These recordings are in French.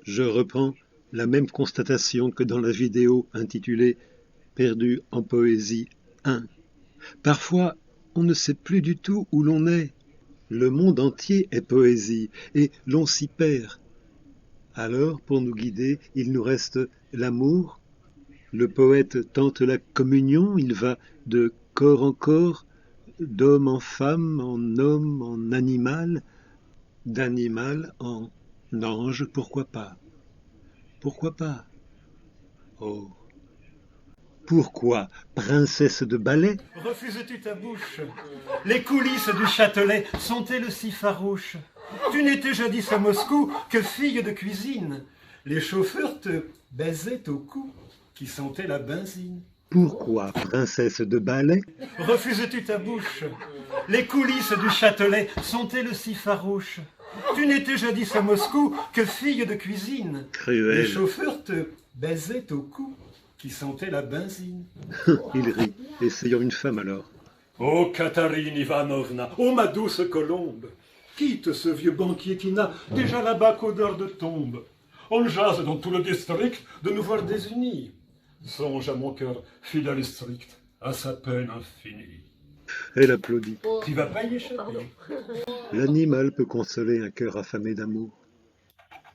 Je reprends la même constatation que dans la vidéo intitulée Perdu en poésie 1. Parfois, on ne sait plus du tout où l'on est. Le monde entier est poésie et l'on s'y perd. Alors, pour nous guider, il nous reste l'amour. Le poète tente la communion, il va de corps en corps, d'homme en femme, en homme, en animal, d'animal en ange, pourquoi pas? Pourquoi pas? Oh! Pourquoi, princesse de ballet? Refuses-tu ta bouche? Les coulisses du Châtelet sont-elles si farouches? Tu n'étais jadis à Moscou que fille de cuisine. Les chauffeurs te baisaient au cou, qui sentait la benzine. Pourquoi, princesse de ballet? Refuses-tu ta bouche? Les coulisses du Châtelet sont-elles si farouches? Tu n'étais jadis à Moscou que fille de cuisine. Cruel. Les chauffeurs te baisaient au cou, qui sentait la benzine. Il rit. Essayons une femme alors. Ô Catherine Ivanovna, ô ma douce colombe, quitte ce vieux banquier qui n'a déjà là-bas qu'odeur de tombe. On jase dans tout le district de nous voir désunis. Songe à mon cœur fidèle et strict, à sa peine infinie. Elle applaudit. Tu vas pas y échapper. L'animal peut consoler un cœur affamé d'amour.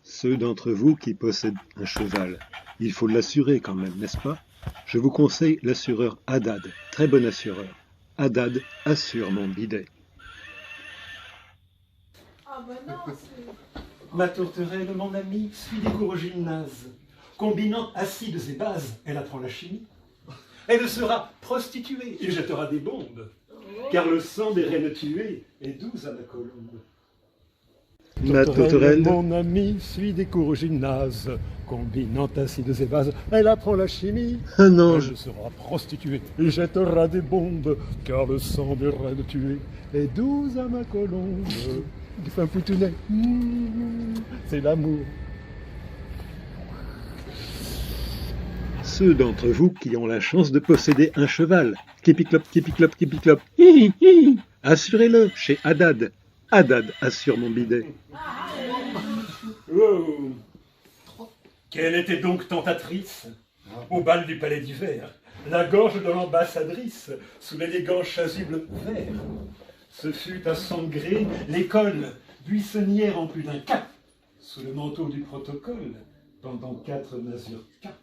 Ceux d'entre vous qui possèdent un cheval, il faut l'assurer quand même, n'est-ce pas? Je vous conseille l'assureur Haddad, très bon assureur. Haddad assure mon bidet. Ah bah non, c'est... Ma tourterelle, mon ami, suit des cours au gymnase. Combinant acides et bases, elle apprend la chimie. Elle sera prostituée et jettera des bombes. Car le sang des reines tuées est doux à ma colombe. Ma tourterelle, Mon ami suit des cours au gymnase. Combinant acides et bases, elle apprend la chimie. un ange. Elle sera prostituée et jettera des bombes. Car le sang des reines tuées est doux à ma colombe. Du fin poutounet, c'est l'amour. Ceux d'entre vous qui ont la chance de posséder un cheval, kipiclop, kipiclop, kipiclop, hi, hi, hi. Assurez-le chez Haddad. Haddad assure mon bidet. Oh. Quelle était donc tentatrice au bal du palais d'hiver, la gorge de l'ambassadrice sous l'élégant chasuble vert. Ce fut à Sangré l'école buissonnière en plus d'un cap, sous le manteau du protocole, pendant 4 mazurkas.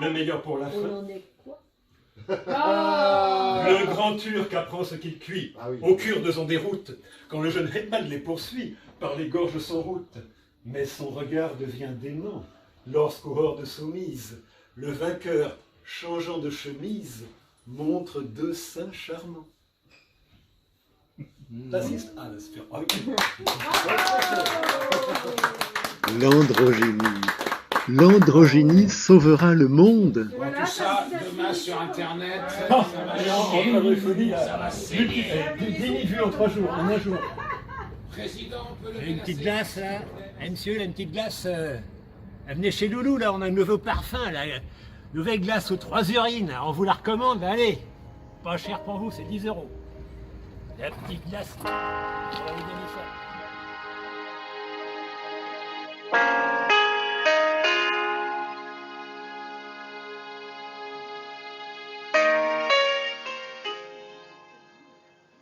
Le meilleur pour la fin. On en est quoi? Le grand Turc apprend ce qu'il cuit, aux Kurdes en déroute, quand le jeune Hetman les poursuit par les gorges sans route. Mais son regard devient dément, lorsqu'aux hordes soumises, le vainqueur, changeant de chemise, montre 2 seins charmants. Das ist alles für euch. L'androgynie. L'androgynie sauvera le monde. Voilà, Tout ça, demain sur Internet, Ah, ça va et en chier, orthophonie, ça va saigner. 10 000 vues en 3 jours, en un jour. Président, on peut le Une petite menacer. glace là. Eh, monsieur, là, une petite glace. Venez chez Loulou, là, on a un nouveau parfum, là. Nouvelle glace aux 3 urines, on vous la recommande, allez. Pas cher pour vous, c'est 10 €. La petite glace. On va vous donner ça.